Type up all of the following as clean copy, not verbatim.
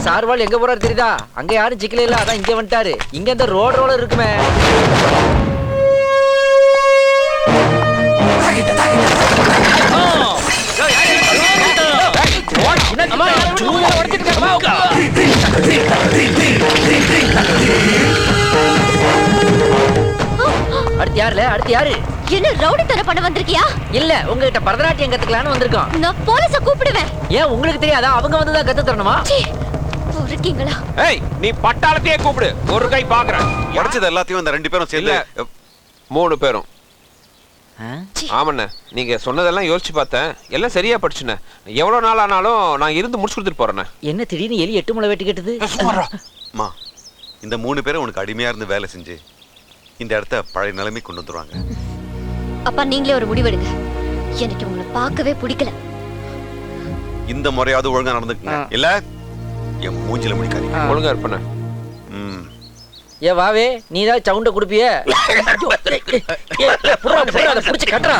சார்வால் எங்க போறாரு தெரியுதா? அங்க யாரும் சிக்கல இல்ல, அதான் இங்க வந்துட்டாரு. இங்க இந்த ரோலர் இருக்குமே. அடுத்து யாருல? அடுத்து யாரு? என்ன ரவுடி தர பண்ண வந்திருக்கியா? இல்ல, உங்ககிட்ட பரதநாட்டியம் கத்துக்கலான்னு வந்திருக்கோம். நான் போலீஸ கூப்பிடுவேன். ஏன் உங்களுக்கு தெரியாதா? அவங்க வந்துதான் கத்து தரணுமா? இருக்கீங்களா? ஏய், நீ பட்டாளத்தையே கூப்பிடு. ஒரு கை பாக்குறேன். உடைச்சது எல்லாத்தையும் அந்த 2 பேரும் சேர்ந்து 3 பேரும். ஆமாண்ணே, நீங்க சொன்னதெல்லாம் யோசிச்சு பார்த்தேன். எல்லாம் சரியா படிச்சுண்ணே. எவ்வளவு நாள் ஆனாலும் நான் இருந்து முடிச்சு கொடுத்துட்டு போறேண்ணே. என்ன திடீர்னு எலி 8 முளை வெட்டி கேட்டது? அம்மா, இந்த 3 பேரும் உனக்கு அடிமையா இருந்து வேலை செஞ்சு இந்த இடத்த பழைய நிலைமை கொண்டு வந்துருவாங்க. அப்பா, நீங்களே ஒரு முடிவெடுங்க. எனக்கு உங்களை பார்க்கவே பிடிக்கல. இந்த முறையாவது ஒழுங்கா நடந்துக்குங்க. இல்ல என் மூஞ்சில முடிக்காதீங்க. ஒழுங்கா இருப்பண்ணே. ஏ வாவே, நீ தான் சவுண்ட குடுப்பிய. புடிச்சு கட்டுறா.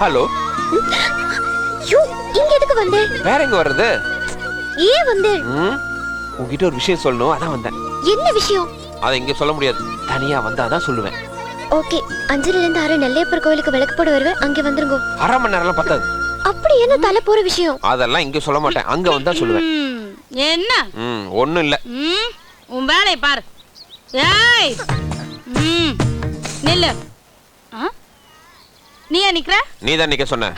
ஹலோ, இங்க எதுக்கு வந்தே? வேற எங்க வர்றது? ஏன் வந்தே? உங்ககிட்ட ஒரு விஷயம் சொல்லணும், அதான் வந்தேன். என்ன விஷயம்? அதை இங்க சொல்ல முடியாது. தனியா வந்தாதான் சொல்லுவேன். ஓகே, 5ல இருந்து 6 நெல்லையப்பர் கோயிலுக்கு விளக்கு போட வருவேன். அங்க வந்துருங்க. 1/2 மணி நேரம்லாம் பத்தாது. அப்படி என்ன தலை போற விஷயம்? அதெல்லாம் இங்க சொல்ல மாட்டேன், அங்க வந்தா சொல்லுவேன். என்ன? ஒண்ணும் இல்ல. உன் வேலையை பாரு. ஏய், நில்லு. நீ நிக்கிற? நீ தான் நிக்க சொன்ன.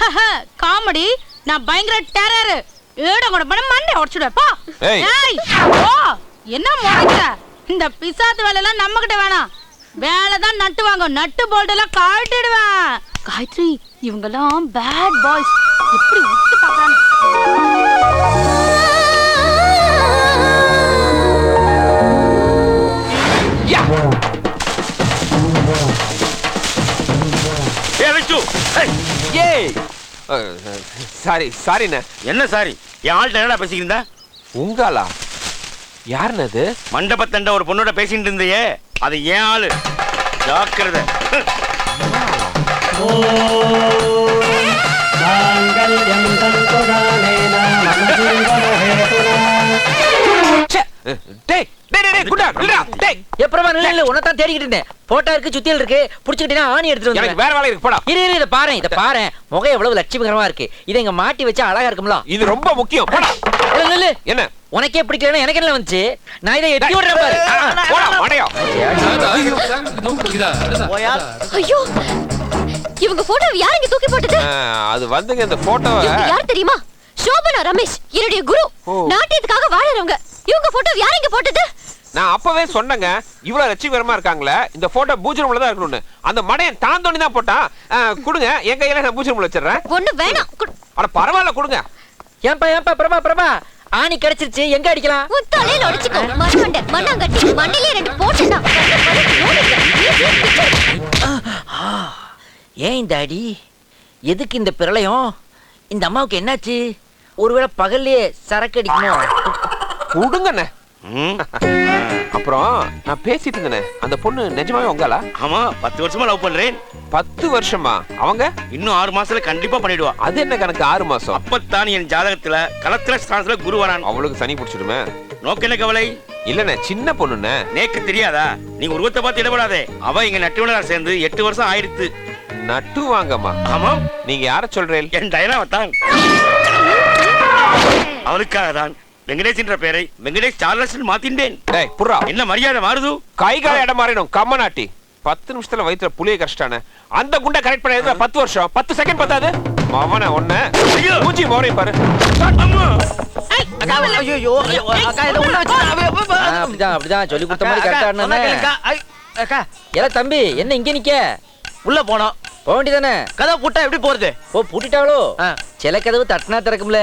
காமெடி. நான் பயங்கர டெரர். ஏட கூட பண்ண மண்டை உடைச்சுடுப்பா. ஏய், ஓ, என்ன முறைக்கிற? இந்த பிசாத்து வேலை எல்லாம் நம்ம கிட்ட வேணாம். வேலை தான் நட்டு வாங்க. நட்டு போல்ட் எல்லாம் காட்டிடுவேன். காயத்ரி, இவங்க எல்லாம் பேட் பாய்ஸ். எப்படி உத்து பாக்குறாங்க? சாரிண்ணே. என்ன சாரி? என் ஆள்கிட்ட என்னடா பேசிக்கிட்டு? உங்களா? யாருன்னு அது? மண்டபத்தண்ட ஒரு பொண்ணோட பேசிட்டு இருந்தையே, அது ஏன் ஆளு. ஜாக்கிரதை. உன்னதான் தேடிக்கிட்டு இருந்தேன். போட்டோ இருக்கு, சுத்தியல் இருக்கு. புடிச்சுக்கிட்டீங்கன்னா ஆணி எடுத்துட்டு வந்து. வேற வேலை இருக்கு. போடா. இத பாரு, இத பாரு. முகம் எவ்வளவு லட்சுமிகரமா இருக்கு. இத இங்க மாட்டி வச்சா அழகா இருக்கும்ல. இது ரொம்ப முக்கியம். என்ன உனக்கே பிடிக்கலன்னா எனக்கு என்ன வந்துச்சு? நான் இதை எட்டி விடுறேன் பாரு. போடா மடையா. ஐயோ, இவங்க போட்டோ யார் இங்க தூக்கி போட்டது? அது வந்துங்க, இந்த போட்டோவை யார் தெரியுமா? சோபனா ரமேஷ், என்னுடைய குரு. நாட்டியத்துக்காக வாழறவங்க. இவங்க போட்டோ யார் இங்க போட்டது? நான் அப்பவே சொன்னேங்க, இவ்வளவு லட்சுமிகரமா இருக்காங்களே, இந்த போட்டோ பூஜை ரூம்ல தான் இருக்கணும்னு. அந்த மடையன் தான் தோணி தான் போட்டான். கொடுங்க, என் கையில நான் பூஜை ரூம்ல வச்சிடுறேன். ஒண்ணு வேணாம். அட பரவாயில்ல, கொடுங்க. ஏன்பா பிரபா ஆணி கிடைச்சிருச்சு. எங்க அடிக்கலாம்? உன் தலையில அடிச்சுக்கோ. மண்ணண்ட மண்ணாங்கட்டி மண்ணிலே 2 போட்டுனா. ஏன் இந்த அடி? எதுக்கு இந்த பிரளயம்? இந்த அம்மாவுக்கு என்னாச்சு? ஒருவேளை பகல்லையே சரக்கு அடிக்குமோ? கொடுங்கண்ணே. அப்புறம் நான் பேசிட்டு இருந்தேன், அந்த பொண்ணு நிஜமாவே உங்களா? ஆமா, 10 வருஷமா லவ் பண்றேன். 10 வருஷமா? அவங்க இன்னும் 6 மாசத்துல கண்டிப்பா பண்ணிடுவா. அது என்ன கணக்கு 6 மாசம்? அப்பத்தான் என் ஜாதகத்துல கலத்திர ஸ்தானத்துல குரு வரான். அவளுக்கு சனி பிடிச்சிடுமே. நோக்கு என்ன கவலை? இல்லண்ணே, சின்ன பொண்ணுண்ணே. நேக்கு தெரியாதா? நீ உருவத்தை பார்த்து இடப்படாதே. அவ எங்க நட்டுவனார் சேர்ந்து 8 வருஷம் ஆயிடுத்து. நட்டு வாங்கம்மா? ஆமா. நீங்க யார சொல்றேன்? என் டயனாவத்தான். அவளுக்காக தான் வெங்கடேஷ் என்ற பேரை வெங்கடேஷ் சார்லஸ் மாத்திட்டேன். டேய் புறா, என்ன மரியாதை மாறுது? கை கால் இடம் மாறிடும். கம்மநாட்டி 10 நிமிஷத்துல வயித்துல புளிய கஷ்டானே. அந்த குண்டை கரெக்ட் பண்ண 10 வருஷம். 10 செகண்ட் பத்தாது. அவன ஒண்ணு மூஞ்சி மோரையும் பாரு. அப்படிதான் சொல்லி கொடுத்த மாதிரி கரெக்டா. எல்லாம் தம்பி, என்ன இங்க நிக்க? உள்ள போனோம். போக வேண்டியதானே? கதவு பூட்டா எப்படி போறது? ஓ, பூட்டிட்டாவளோ? சில கதவு தட்டினா திறக்கும்ல,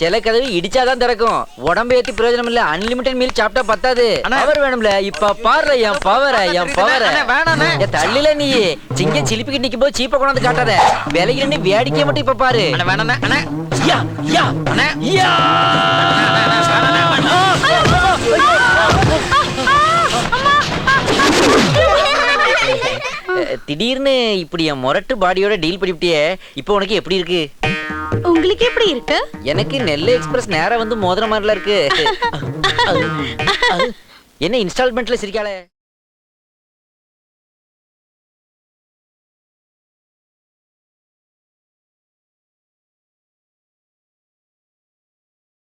சில கதவு இடிச்சாதான் திறக்கும். உடம்பு ஏத்தி பிரயோஜனம் இல்ல. அன்லிமிட்டட் மீல் சாப்பிட்டா பத்தாது. பவர் வேணும்ல. இப்ப பாரு என் பவரை. தள்ளில நீ சிங்க சிலிப்பிக்கிட்டு நிக்கும் போது சீப்ப கொண்டாந்து காட்டாத. விலைக்கு நின்று வேடிக்கை மட்டும் இப்ப பாரு. திடீர்னு இப்படி என் முரட்டு பாடியோட டீல் பண்ணிவிட்டியே இப்போ உனக்கு எப்படி இருக்கு? உங்களுக்கு எப்படி இருக்கு? எனக்கு நெல்லை எக்ஸ்பிரஸ் நேரா வந்து மோதிர மாதிரில இருக்கு. என்ன இன்ஸ்டால்மெண்ட்ல சிரிக்காளே?